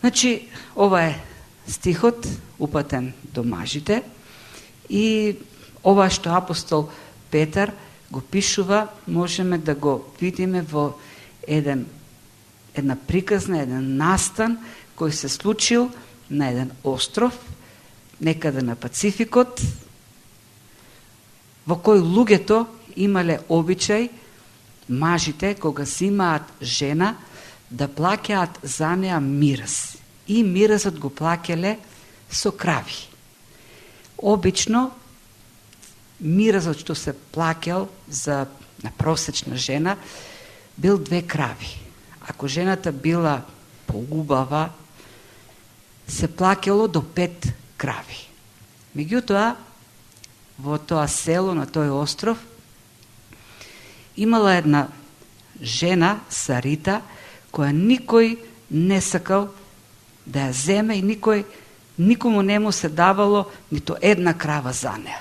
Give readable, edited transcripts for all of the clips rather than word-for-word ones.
Значи, ова е стихот упатен до мажите и ова што апостол Петар го пишува, можеме да го видиме во една приказна, еден настан кој се случил на еден остров, некаде на Пацификот, во кој луѓето имале обичај, мажите, кога си имаат жена, да плаќаат за неа мирис. И мирисот го плаќале со крави. Обично, мирисот што се плаќал за на просечна жена, бил 2 крави. Ако жената била поубава, се плаќало до 5 крави. Меѓутоа, во тоа село, на тој остров, имала една жена, Сарита, која никој не сакал да ја земе и никому не му се давало нито една крава за неа.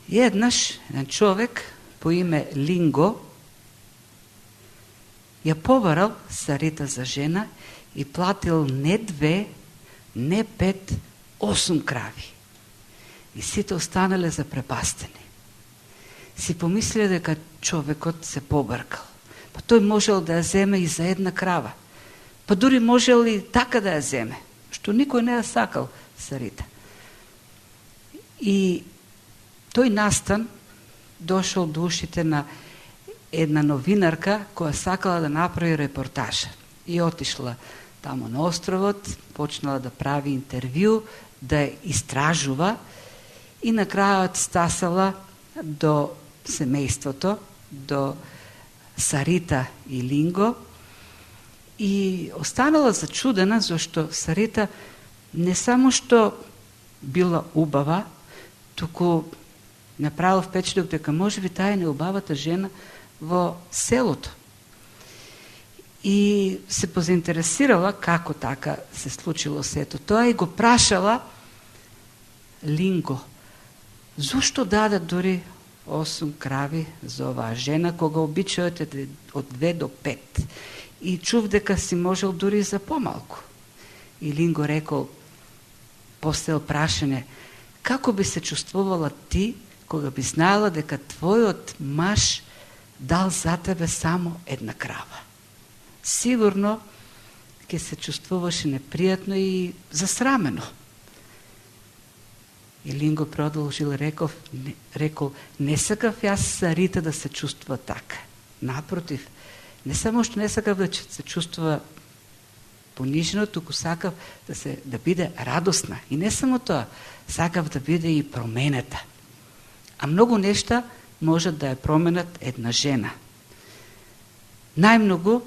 И еднаш, еден човек по име Линго ја побарал Сарита за жена и платил не 2, не 5, 8 крави. И сите останале запрепастени. Си помислиле дека човекот се побркал. Па тој можел да ја земе и за една крава. Па дури можел и така да ја земе, што никој не ја сакал Сарита. И тој настан дошол до ушите на една новинарка која сакала да направи репортажа. И отишла тамо на островот, почнала да прави интервју, да истражува и на крајот стасала до семејството, до Сарита и Линго, и останала зачудена зашто Сарита не само што била убава, туку направила впечатлок дека можеби таа е најубавата жена во селото. И се позаинтересирала како така се случило сето тоа и го прашала Линго, зошто даде дури 8 крави за оваа жена, кога обичајот е од 2 до 5. И чув дека си можел дури за помалку. И Линго рекол, поставил прашање, како би се чувствувала ти, кога би знаела дека твојот маж дал за тебе само една крава? Сигурно ќе се чувствуваше непријатно и засрамено. И Линго продолжил, рекол, не сакав јас Сарита да се чувствува така. Напротив, не само што не сакав да се чувствува понижено, туку сакав да биде радосна. И не само тоа, сакав да биде и променета. А многу нешта можат да ја променат една жена. Најмногу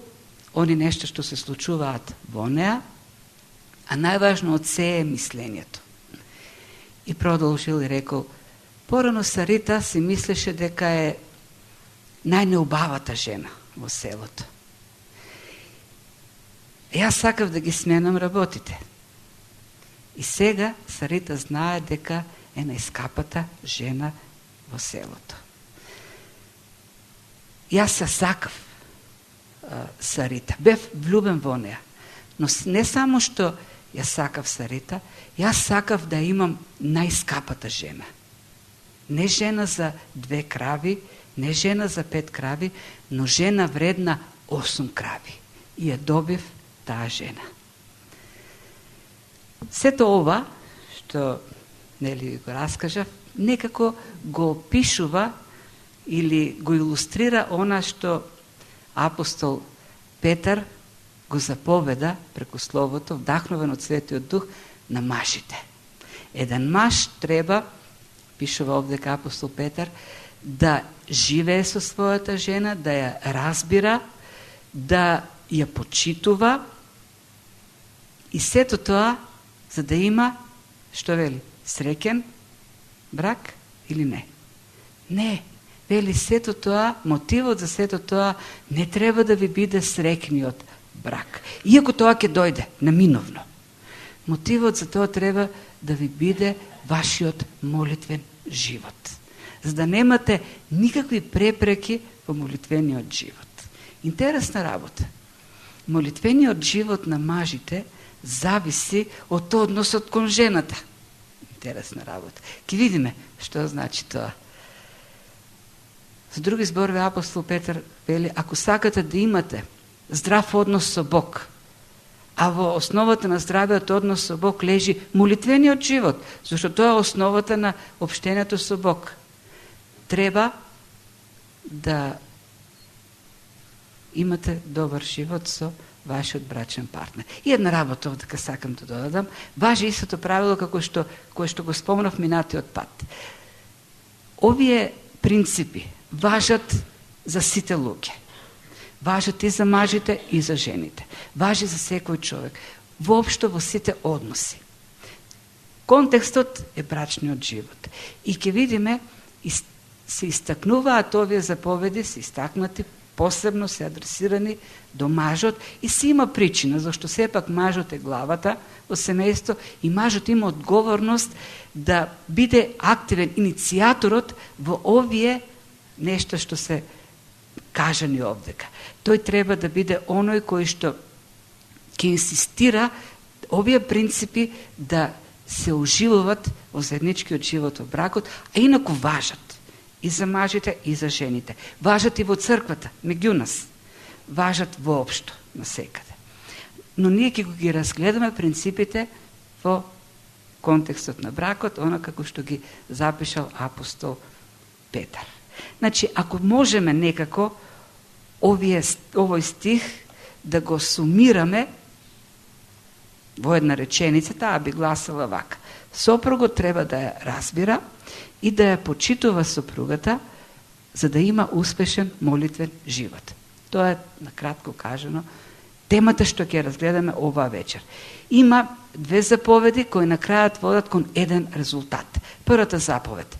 они нешта што се случуваат во неа, а најважно од се е мислењето. И продолжил и рекол, порано Сарита си мислеше дека е најнеубавата жена во селото. Јас сакав да ги сменам работите. И сега Сарита знае дека е најскапата жена во селото. Јас се сакав Сарита, бев влюбен во неа, но не само што ја сакав Сарита, јас сакав да имам најскапата жена. Не жена за 2 крави, не жена за 5 крави, но жена вредна 8 крави. И ја добив таа жена. Сето ова, што го раскажав, некако го опишува или го илустрира она што апостол Петар го заповеда преку Словото, вдахновен од Светиот Дух, на мажите. Еден маж треба, пишува овде апостол Петар, да живее со својата жена, да ја разбира, да ја почитува и сето тоа за да има, што вели, среќен брак или не? Не. Вели сето тоа, мотивот за сето тоа не треба да ви биде среќниот брак. Иако тоа ќе дојде наминовно. Мотивот за тоа треба да ви биде вашиот молитвен живот. За да немате никакви препреки во молитвениот живот. Интересна работа. молитвениот живот на мажите зависи од односот кон жената. Интересна работа. Ке видиме што значи тоа. Со други зборови апостол Петар вели, ако сакате да имате здрав однос со Бог, а во основата на здравиот однос со Бог лежи молитвениот живот, зашто тоа е основата на општението со Бог. Треба да имате добар живот со вашиот брачен партнер. И една работа овдека сакам да додадам, важи истото правило како кое што го спомнав минатиот пат. Овие принципи важат за сите луѓе. Важат и за мажите и за жените. Важи за секој човек. Воопшто во сите односи. Контекстот е брачниот живот. И ќе видиме, се истакнуваат овие заповеди, се истакнати, посебно се адресирани до мажот и се има причина, зашто сепак мажот е главата во семејство и мажот има одговорност да биде активен иницијаторот во овие нешто што се кажани овдека. Тој треба да биде оној кој што ќе инсистира овие принципи да се уживуваат во заедничкиот живот во бракот, а инаку важат и за мажите и за жените. Важат и во црквата, меѓу нас. Важат воопшто, насекаде. Но ние ќе ги разгледаме принципите во контекстот на бракот, она како што ги запишал апостол Петар. Значи, ако можеме некако овој стих да го сумираме во една реченица, таа би гласала вака. Сопругот треба да ја разбира и да ја почитува сопругата, за да има успешен молитвен живот. Тоа е, накратко кажано, темата што ќе разгледаме оваа вечер. Има две заповеди кои на крајот водат кон еден резултат. Првата заповед,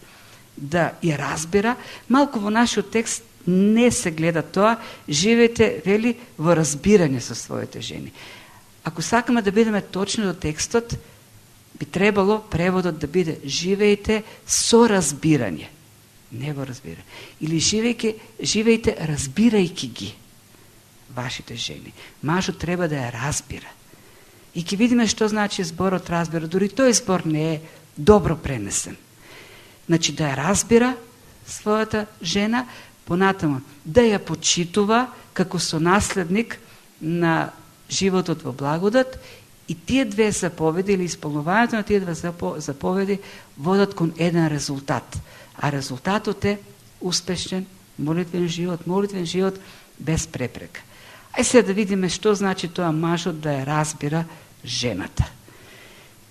да ја разбира, малку во нашиот текст не се гледа тоа, живеете, вели, во разбирање со своите жени. Ако сакаме да бидеме точни до текстот, би требало преводот да биде живеете со разбирање, не во разбирање. Или живеете разбирајќи ги вашите жени. Мажот треба да ја разбира. И ќе видиме што значи зборот разбира. Дури тој збор не е добро пренесен. Значи да ја разбира својата жена, понатаму да ја почитува како сонаследник на животот во благодат, и тие две заповеди или исполнувањето на тие две заповеди водат кон еден резултат. А резултатот е успешен молитвен живот без препрека. Ај сега да видиме што значи тоа мажот да ја разбира жената.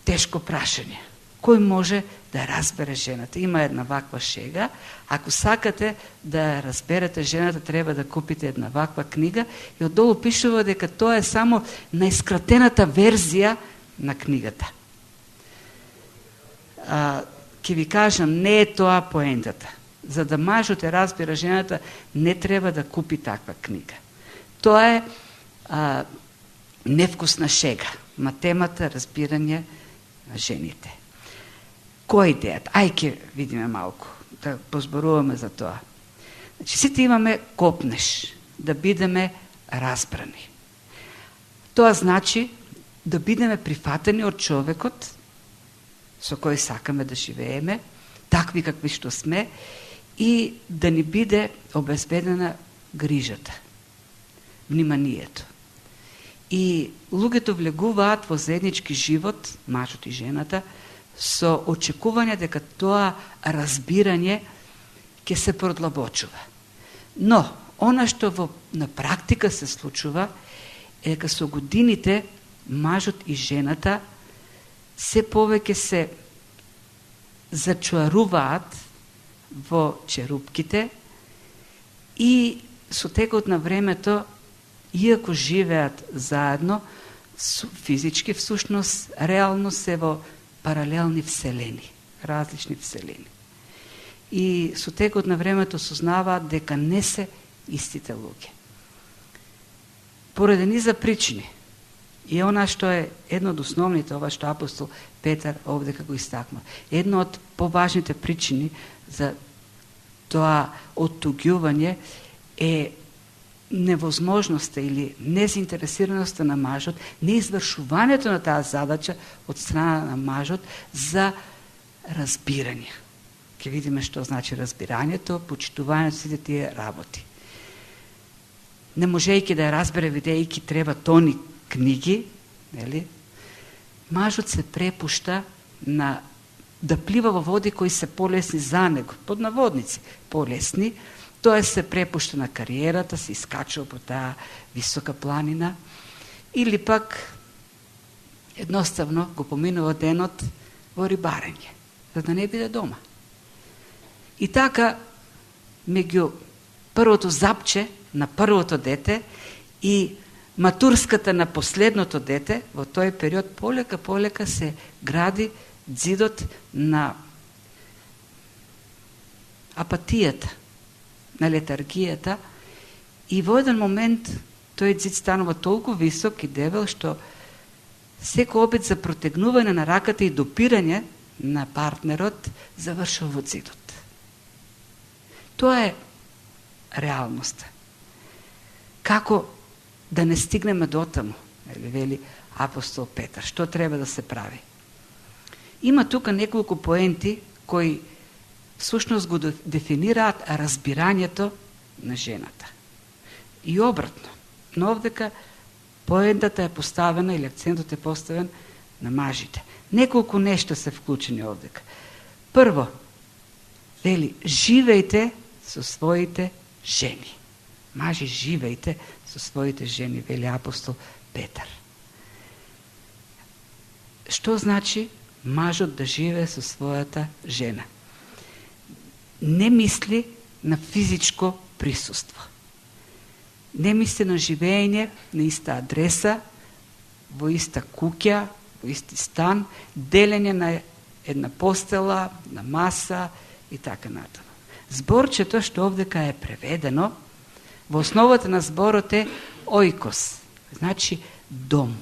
Тешко прашање. Кој може да ја разбере жената? Има една ваква шега. Ако сакате да ја разберете жената, треба да купите една ваква книга и оддолу пишува дека тоа е само најскратената верзија на книгата. Ќе ви кажам, не е тоа поентата. За да мажот ја разбира жената, не треба да купи таква книга. Тоа е невкусна шега, ма темата разбирање на жените. Која е идејата? Ај ќе видиме малку, да позборуваме за тоа. Значи, сите имаме копнеш, да бидеме разбрани. Тоа значи да бидеме прифатени од човекот со кој сакаме да живееме, такви какви што сме, и да ни биде обезбедена грижата, вниманието. И луѓето влегуваат во заеднички живот, мажот и жената, со очекување дека тоа разбирање ќе се продлабочува. Но, она што на практика се случува е дека со годините мажот и жената се повеќе се зачуаруваат во черупките и со текот на времето, иако живеат заедно, физички всушност, реално се во паралелни вселени, различни вселени. И со текот на времето сознаваат дека не се истите луѓе. Поради низа причини. И она што е едно од основните, ова што апостол Петар овдека го истакна. Едно од поважните причини за тоа оттуѓување е невозможноста или незаинтересираноста на мажот, неизвршувањето на таа задача од страна на мажот за разбирање. Ке видиме што значи разбирањето, почитувањето, сите тие работи. Не можејќи да ја разбере, видејќи треба тони книги, нели? Мажот се препушта на да плива во води кои се полесни за него, под наводници, полесни. Тоа се препушта на кариерата, се искачува по таа висока планина, или пак едноставно го поминува денот во рибарење, за да не биде дома. И така, меѓу првото запче на првото дете и матурската на последното дете, во тој период полека се гради ѕидот на апатијата, на летаргијата, и во еден момент тој ѕид станува толку висок и дебел што секој обид за протегнување на раката и допирање на партнерот завршува во ѕидот. Тоа е реалноста. Како да не стигнеме до таму, вели апостол Петар, што треба да се прави? Има тука неколку поенти кои всушност го дефинираат разбирањето на жената. И обратно, но овдека поентата е поставена или акцентот е поставен на мажите. Неколку нешта се вклучени овдека. Прво, вели, живејте со своите жени. Мажи, живејте со своите жени, вели апостол Петар. Што значи мажот да живее со својата жена? Не мисли на физичко присуство. Не мисли на живење на иста адреса, во иста куќа, во исти стан, делење на една постела, на маса и така натаму. Зборчето што овдека е преведено, во основата на зборот е оикос, значи дом,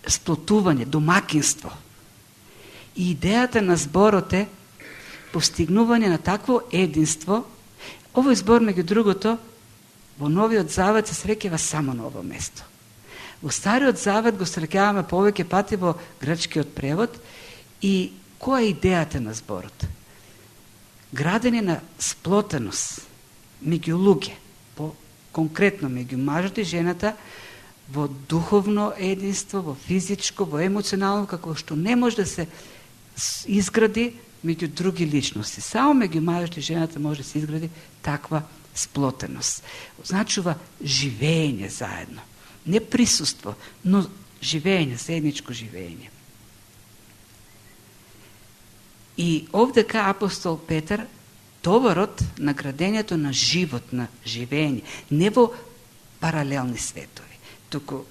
сплотување, домакинство. И идејата на зборот е постигнување на такво единство. Овој збор, меѓу другото, во Новиот Завет се среќава само на ово место. Во Стариот Завет го среќаваме повеќе пати во грчкиот превод. И која е идејата на зборот? Градење на сплотеност меѓу луѓе, конкретно меѓу мажот и жената, во духовно единство, во физичко, во емоционално, како што не може да се изгради меѓу други личности. Само меѓу мажот и жената може да се изгради таква сплотеност. Означува живење заедно. Не присуство, но живење, заедничко живење. И овдека апостол Петар товарот на градењето на живот, на живење, не во паралелни светови, туку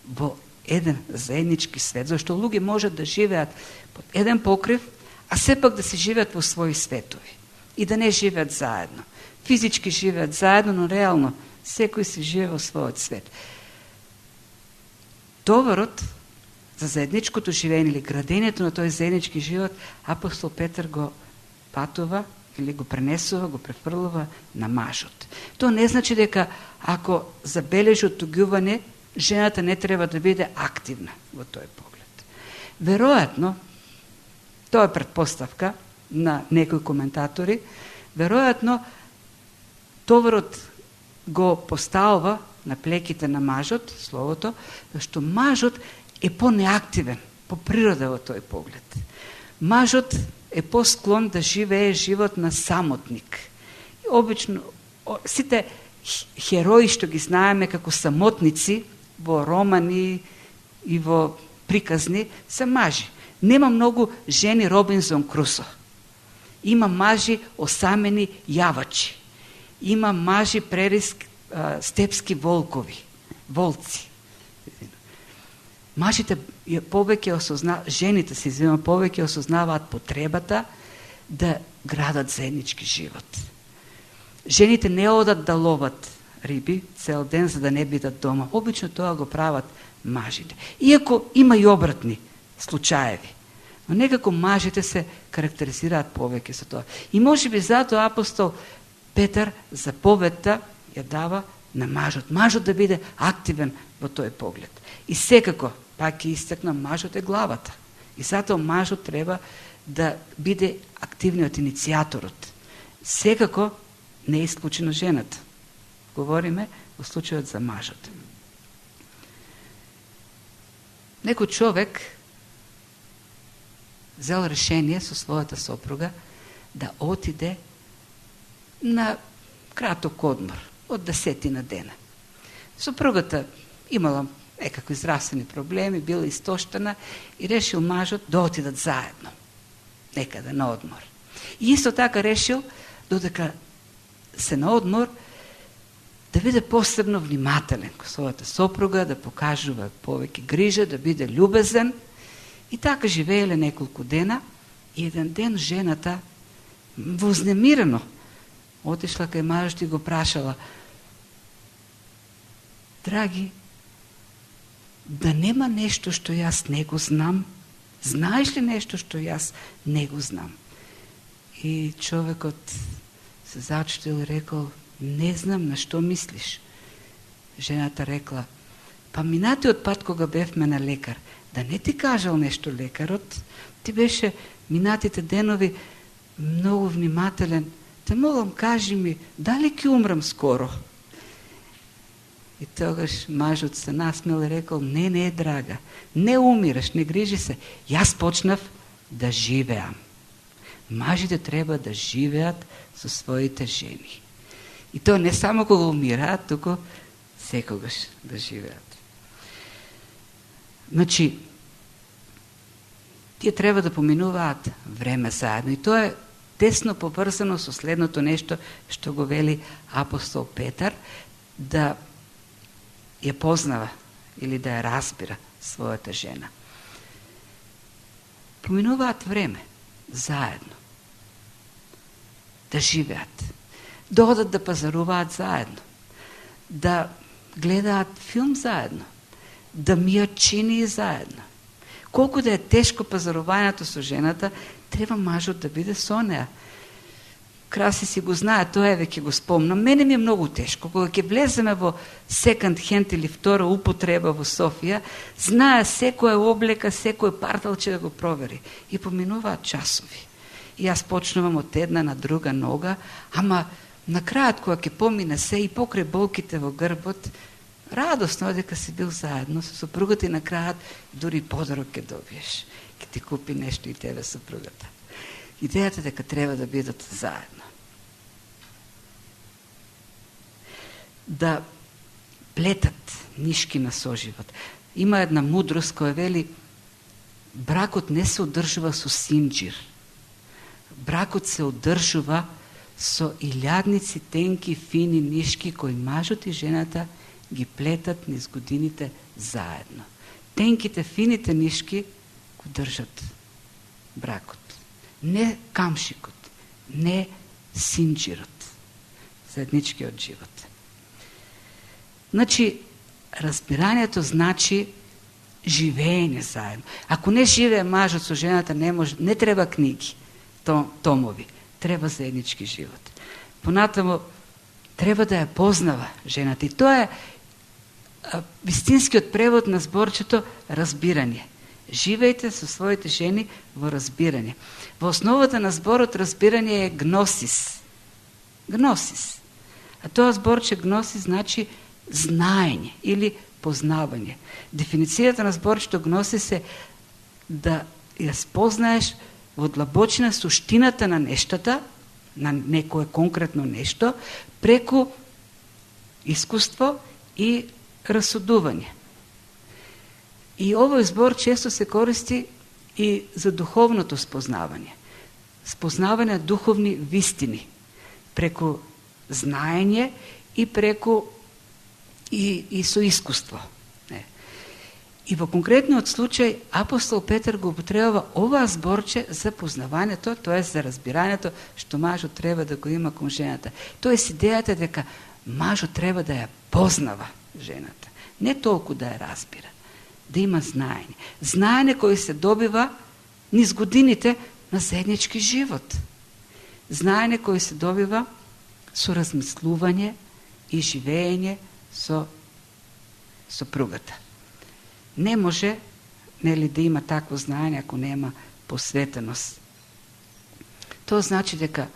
во еден заеднички свет, зашто луѓе можат да живеат под еден покрив, а сепак да се живеат во своји светови и да не живеат заедно. Физички живеат заедно, но реално секој се живее во својот свет. Товарот за заедничкото живење или градењето на тој заеднички живот, апостол Петар го патува или го пренесува, го префрлува на мажот. Тоа не значи дека ако забележи оттугување, жената не треба да биде активна во тој поглед. Веројатно, тоа е претпоставка на некои коментатори, веројатно товарот го поставува на плеките на мажот, словото, зашто мажот е по-неактивен по природа во тој поглед. Мажот е по-склон да живее живот на самотник. Обично, сите херои што ги знаеме како самотници во романи и во приказни се мажи. Нема многу жени Робинзон Крусо. Има мажи осамени јавачи. Има мажи степски волци. Мажите повеќе жените се повеќе осознаваат потребата да градат заеднички живот. Жените не одат да ловат риби цел ден за да не бидат дома. Обично тоа го прават мажите. Иако има и обратни случаеви. Но некако мажите се карактеризираат повеќе со тоа. И можеби затоа апостол Петар заповедта ја дава на мажот. Мажот да биде активен во тој поглед. И секако, пак ќе истакнам, мажот е главата. И затоа мажот треба да биде активниот иницијаторот. Секако не е исклучено жената. Говориме во случајот за мажот. Некој човек взел решение со својата сопруга да отиде на краток одмор од 10 дена. Сопругата имала некакви здравствени проблеми, била истоштена и решил мажот да отидат заедно некаде на одмор. И исто така решил додека се на одмор да биде посебно внимателен кон својата сопруга, да покажува повеќе грижа, да биде љубезен. И така живееле неколку дена и еден ден жената вознемирено отишла кај мажот и го прашала: драги, да нема нешто што јас не го знам? Знаеш ли нешто што јас не го знам? И човекот се зачудил и рекол: не знам, на што мислиш? Жената рекла: па минатиот пат кога бевме на лекар, да не ти кажал нешто лекарот, ти беше минатите денови многу внимателен, те молам, кажи ми, дали ќе умрам скоро? И тогаш мажот се насмел и рекол: не, драга, не умираш, не грижи се, јас почнав да живеам. Мажите треба да живеат со своите жени. И тоа не само кога умираат, туку секогаш да живеат. Значи, тие треба да поминуваат време заедно. И тоа е тесно поврзано со следното нешто што го вели апостол Петар, да ја познава или да ја разбира својата жена. Поминуваат време заедно. Да живеат. Да одат да пазаруваат заедно. Да гледаат филм заедно. Да мијат чинии заедно. Колку да е тешко пазарувањето со жената, треба мажот да биде со неа. Краси си го знае, тоа еве ќе го спомнам. Мене ми е многу тешко. Кога ќе влеземе во секонд хенд или втора употреба во Софија, знае секоја облека, секој парталче да го провери. И поминуваат часови. И јас почнувам од една на друга нога, ама на крајот кога ќе помине се и покрај болките во грбот, радосно дека си бил заедно со сопругата и на крајот дури подарок ќе добиеш. Ќе ти купи нешто и тебе сопругата. Идејата дека треба да бидат заедно. Да плетат нишки на соживот. Има една мудрост која вели: бракот не се одржува со синџир. Бракот се одржува со илјадници тенки, фини нишки кои мажот и жената ги плетат низ годините заедно. Тенките, фините нишки го држат бракот. Не камшикот, не синџирот, заедничкиот живот. Значи, разбирањето значи живење заедно. Ако не живее мажот со жената, не треба книги, томови, треба заеднички живот. Понатаму, треба да ја познава жената. И тоа е вистинскиот превод на зборчето разбирање. Живејте со своите жени во разбирање. Во основата на зборот разбирање е гносис. Гносис. А тоа зборче гносис значи знаење или познавање. Дефиницијата на зборчето гносис е да ја спознаеш во длабочина суштината на нештата, на некое конкретно нешто, преку искуство и расудување. И овој збор често се користи и за духовното спознавање. Спознавање духовни вистини, преку знаење и преку и со искуство. И во конкретниот случај апостол Петар го употребува ова зборче за познавањето, тоа е за разбирањето што мажот треба да го има кон жената. Тоа е идејата дека мажот треба да ја познава жената, не толку да ја разбира, да има знаење. Знаење кој се добива низ годините на заеднички живот. Знаење кој се добива со размислување, и живење со сопругата. Не може, нели, да има такво знаење ако нема посветеност. Тоа значи дека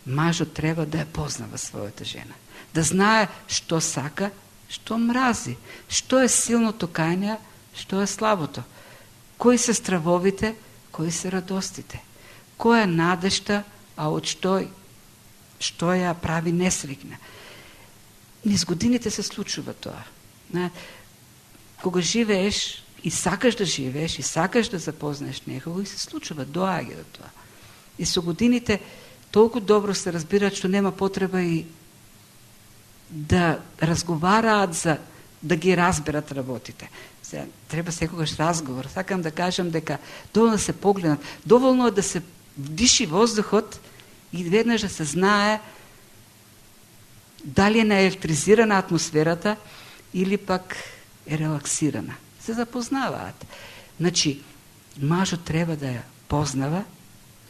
мажот треба да ја познава својата жена, да знае што сака, што мрази, што е силното кај неа, што е слабото, кои се стравовите, кои се радостите, која е надежта, а од што ја прави несрекна. Низ годините се случува тоа. Кога живееш и сакаш да живееш, и сакаш да запознаеш некого, и се случува, доаѓа до тоа. И со годините толку добро се разбираат што нема потреба и да разговараат за да ги разберат работите. Треба секогаш разговор. Сакам да кажам дека доволно да се погледнат, доволно да се вдиши воздухот и веднаш да се знае дали е наелектризирана атмосферата или пак е релаксирана. Се запознаваат. Значи, мажот треба да ја познава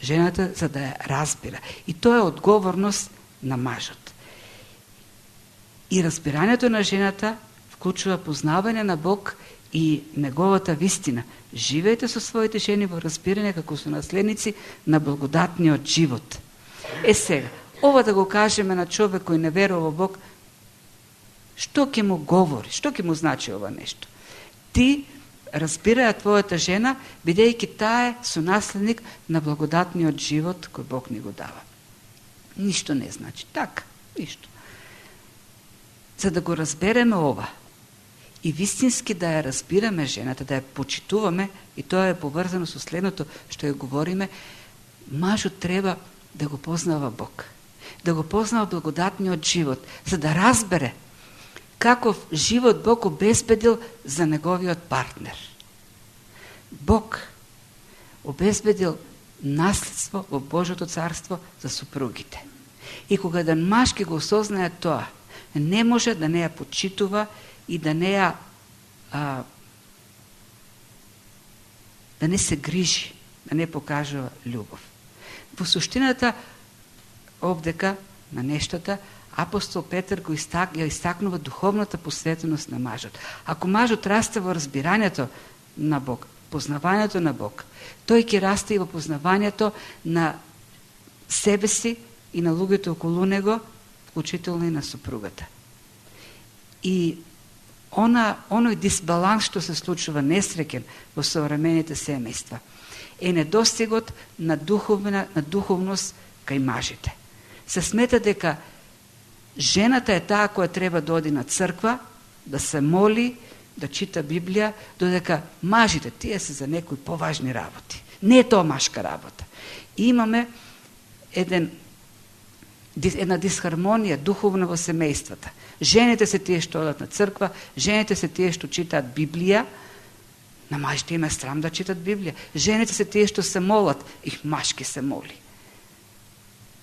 жената за да ја разбира. И тоа е одговорност на мажот. И разбирањето на жената вклучува познавање на Бог и неговата вистина. Живеете со своите жени во разбирање како со наследници на благодатниот живот. Сега, ова да го кажеме на човек кој не верува во Бог, што ќе му говори, што ќе му значи ова нешто? Ти разбираја твојата жена, бидејќи таа е сонаследник на благодатниот живот кој Бог ни го дава. Ништо не значи. Така, ништо. За да го разбереме ова и вистински да ја разбираме жената, да ја почитуваме, и тоа е поврзано со следното што ја говориме, мажот треба да го познава Бог, да го познава благодатниот живот, за да разбере каков живот Бог обезбедил за неговиот партнер. Бог обезбедил наследство во Божјото царство за супругите. И кога еден маж ќе го осознае тоа, не може да не ја почитува и да не ја да не се грижи, да не покажува љубов. Во суштината овдека на нештата апостол Петар го истакнува духовната посветеност на мажот. Ако мажот расте во разбирањето на Бог, познавањето на Бог, тој ќе расте и во познавањето на себе си и на луѓето околу него, вклучително и на супругата. И оној дисбаланс што се случува несреќен во современите семејства е недостигот на духовност кај мажите. Се смета дека жената е таа која треба да оди на црква, да се моли, да чита Библија, додека мажите, тие се за некои поважни работи. Не е тоа машка работа. И имаме една дисхармонија духовна во семејствата. Жените се тие што одат на црква, жените се тие што читаат Библија, на мажите им е срам да читат Библија. Жените се тие што се молат, и машки се моли.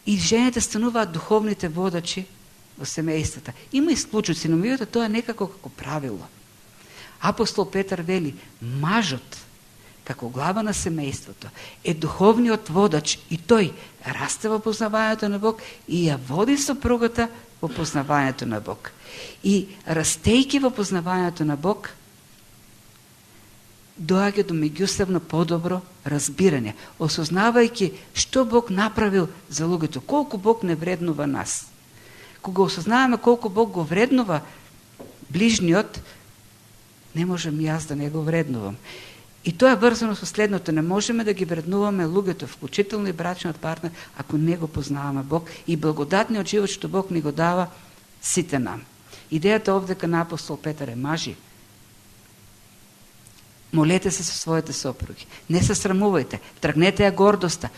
И жените стануваат духовните водачи во семејствата. Има и случаи, но меѓутоа тоа е некако како правило. Апостол Петар вели, мажот, како глава на семејството, е духовниот водач и тој расте во познавањето на Бог и ја води сопругата во познавањето на Бог. И растејќи во познавањето на Бог, доаѓа до меѓусебно подобро разбирање, осознавајќи што Бог направил за луѓето, колку Бог не вреднува нас. Кога осознаваме колку Бог го вреднува ближниот, не можем јас да не го вреднувам. И тоа е врзано со следното, не можеме да ги вреднуваме луѓето, вклучително и брачниот партнер, ако не го познаваме Бог и благодатниот живот што Бог ни го дава сите нам. Идејата овдека на апостол Петар е мажи. Молете се со своите сопруги. Не се срамувајте. Тргнете ја гордоста.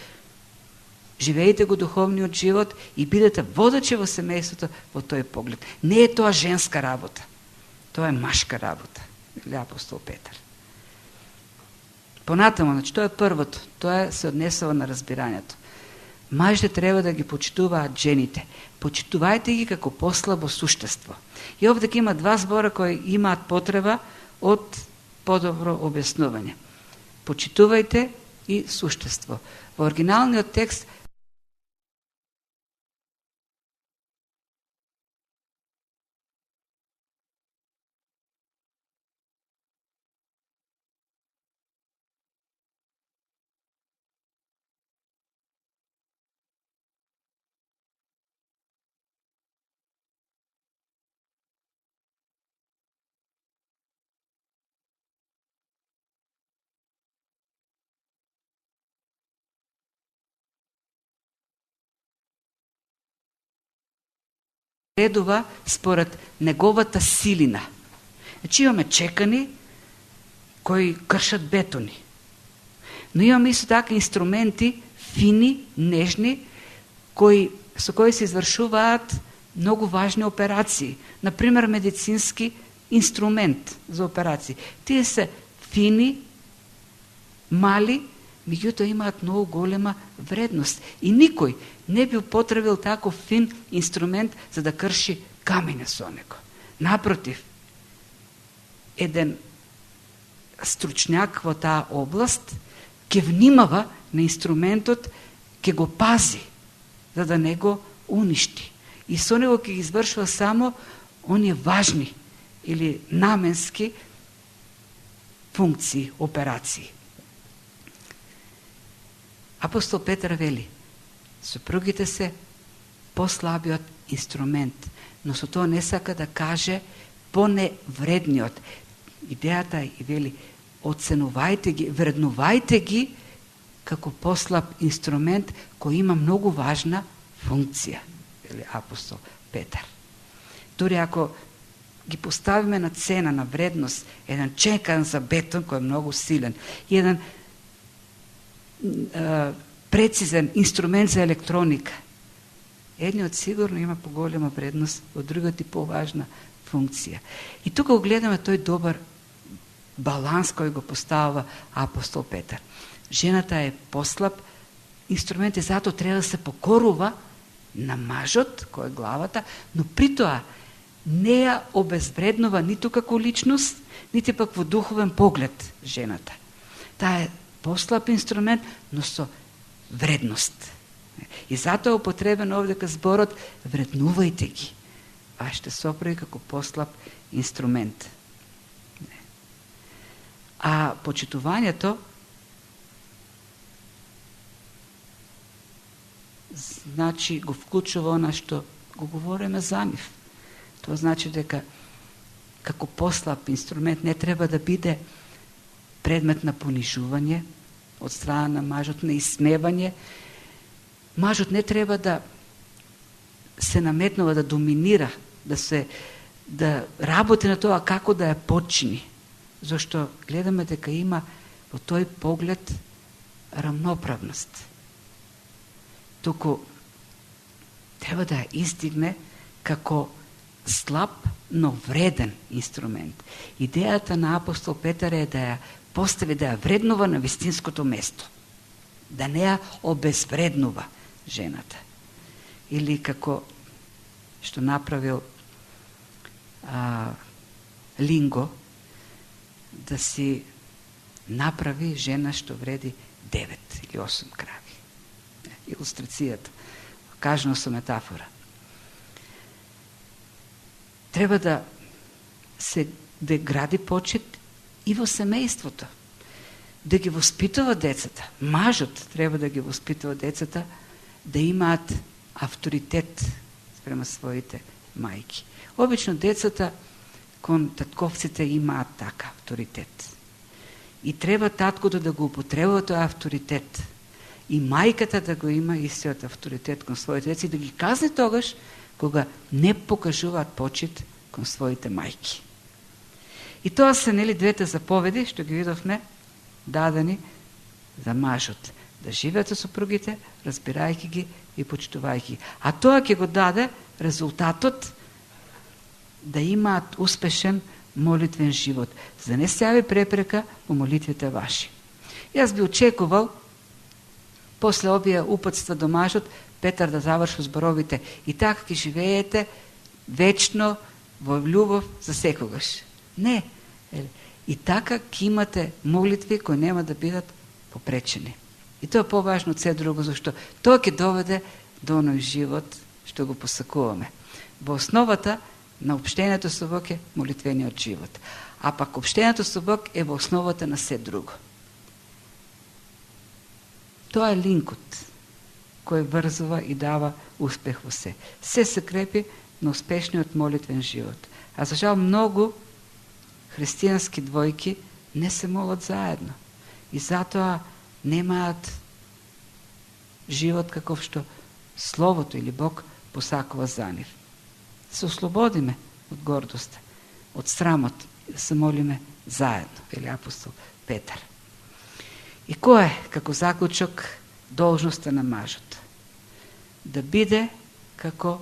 Живеете го духовниот живот и бидете водачи во семејството во тој поглед. Не е тоа женска работа. Тоа е машка работа. Или апостол Петар. Понатамо, значи, тоа е првото. Тоа се однесува на разбирањето. Мажите треба да ги почитуваат жените. Почитувајте ги како послабо суштество. И овдека има два збора кои имаат потреба од подобро објаснување. Почитувајте и суштество. Во оригиналниот текст редува според неговата силина. Значи имаме чекани кои кршат бетони. Но имаме исто така инструменти фини, нежни, со кои се извршуваат много важни операции. Например, медицински инструмент за операции. Тие се фини, мали, меѓутоа имаат много голема вредност. И никој не би употребил таков фин инструмент за да крши камења со него. Напротив, еден стручњак во таа област ќе внимава на инструментот, ќе го пази, за да не го уништи. И со него ќе ги извршува само оние важни или наменски функции, операции. Апостол Петар вели, сопругите се послабиот инструмент, но со тоа не сака да каже поневредниот. Идејата и вели, оценувајте ги, вреднувајте ги како послаб инструмент кој има многу важна функција, вели апостол Петар. Дори ако ги поставиме на цена, на вредност, еден чекан за бетон кој е многу силен и еден прецизен инструмент за електроника, едниот сигурно има поголема вредност, од другиот и поважна функција. И тука го гледаме тој добар баланс кој го поставува апостол Петар. Жената е послаб инструмент и затоа треба да се покорува на мажот, кој е главата, но при тоа не ја обезвреднува ниту како личност, нити пак во духовен поглед жената. Таа е послаб инструмент, но со вредност. И затоа е употребен овдека зборот вреднувајте ги вашите сопруги како послаб инструмент. А почитувањето значи го вклучува она што го говориме за нив. Тоа значи дека како послаб инструмент не треба да биде предмет на понижување од страна на мажот, на исмевање. Мажот не треба да се наметнува, да доминира, да работи на тоа како да ја почини. Зашто гледаме дека има во тој поглед рамноправност. Туку треба да ја издигне како слаб, но вреден инструмент. Идејата на апостол Петар е да ја постави, да ја вреднува на вистинското место. Да не ја обезвреднува жената. Или како што направил Линго, да си направи жена што вреди 9 или 8 крави. Илустрацијата, кажано со метафора. Треба да се гради почит и во семејството. Да ги воспитува децата. Мажот треба да ги воспитува децата да имаат авторитет спрема своите мајки. Обично децата кон татковците имаат така авторитет. И треба таткото да го употребува тој авторитет. И мајката да го има истиот авторитет кон своите деца и да ги казне тогаш кога не покажуваат почит кон своите мајки. И тоа се двете заповеди што ги видовме дадени за мажот. Да живеат со сопругите, разбирајќи ги и почитувајќи. А тоа ќе го даде резултатот да имаат успешен молитвен живот. За да не се јави препрека во молитвите ваши. Јас би очекувал после овие упатства до мажот Петар да заврши зборовите и така ќе живеете вечно во љубов за секогаш. Не. И така ќе имате молитви кои нема да бидат попречени. И тоа е поважно од се друго, зашто тоа ќе доведе до оној живот што го посакуваме. Во основата на општението со Бог е молитвениот живот. А пак општението со Бог е во основата на се друго. Тоа е линкот кој врзува и дава успех во се. Се се крепи на успешниот молитвен живот. А за жал многу христијански двојки не се молат заедно. И затоа немаат живот каков што Словото или Бог посакува за нив. се ослободиме од гордоста, од срамот, да се молиме заедно, вели апостол Петар. И кој е, како заклучок, должноста на мажот? Да биде како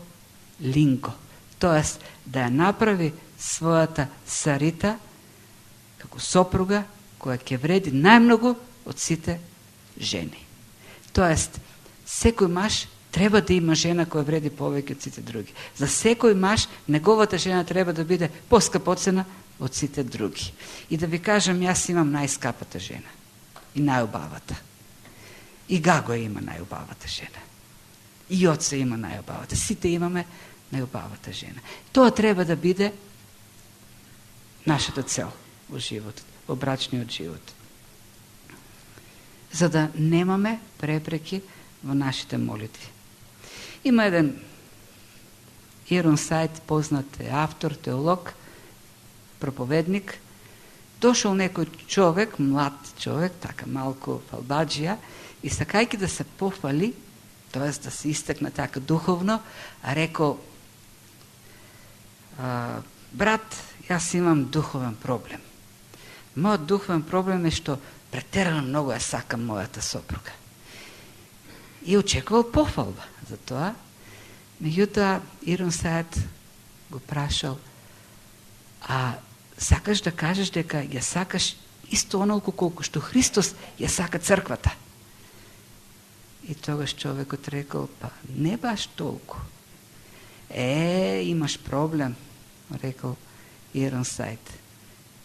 линго, тоест да ја направи својата Сарита како сопруга која ќе вреди најмногу од сите жени. Тоест, секој маж треба да има жена која вреди повеќе од сите други. За секој маж, неговата жена треба да биде поскапоцена од сите други. И да ви кажам, јас имам најскапата жена. И најубавата. И Гаго има најубавата жена. И Оце има најубавата. Сите имаме најубавата жена. Тоа треба да биде нашата цел во животот, во брачниот живот. За да немаме препреки во нашите молитви. Има еден Ирonside, познат автор, теолог, проповедник. Дошол некој човек, млад човек, така малку фалбаджија, и сакајќи да се пофали, тоест да се истакне така духовно, рекол: брат, јас имам духовен проблем. Мојот духовен проблем е што претерано многу ја сакам мојата сопруга. И очекувал пофалба за тоа. Меѓутоа, Ирonside го прашал: а сакаш да кажеш дека ја сакаш исто онолку колку што Христос ја сака црквата? И тогаш човекот рекол: па не баш толку. Имаш проблем, рекол Ирonside.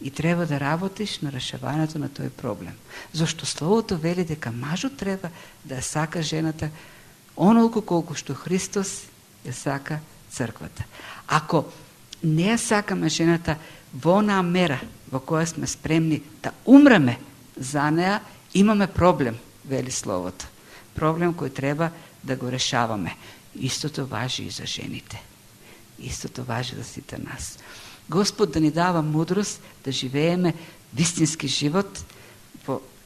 И треба да работиш на решавањето на тој проблем. Зошто Словото вели дека мажот треба да ја сака жената онолку колку што Христос ја сака црквата. Ако не ја сакаме жената во онаа мера во која сме спремни да умреме за неа, имаме проблем, вели Словото. Проблем кој треба да го решаваме. Истото важи и за жените. Истото важи за сите нас. Господ да ни дава мудрост да живееме вистински живот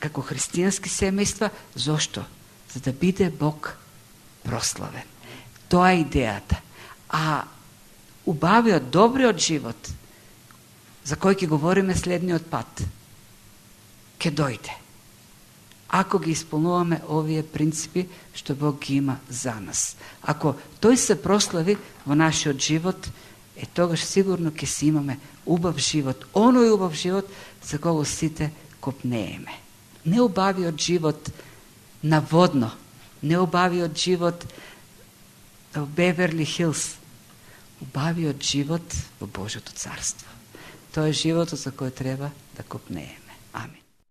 како христијански семејства. Зошто? За да биде Бог прославен. Тоа е идејата. А убавиот, добриот живот, за кој ќе говориме следниот пат, ќе дојде. Ако ги исполнуваме овие принципи што Бог ги има за нас. Ако тој се прослави во нашиот живот, тогаш сигурно ќе си имаме убав живот, оној убав живот за кого сите копнееме. Не убавиот живот наводно, не убавиот живот во Беверли Хилс, убавиот живот во Божјото царство. Тоа е животот за кој треба да копнееме. Амин.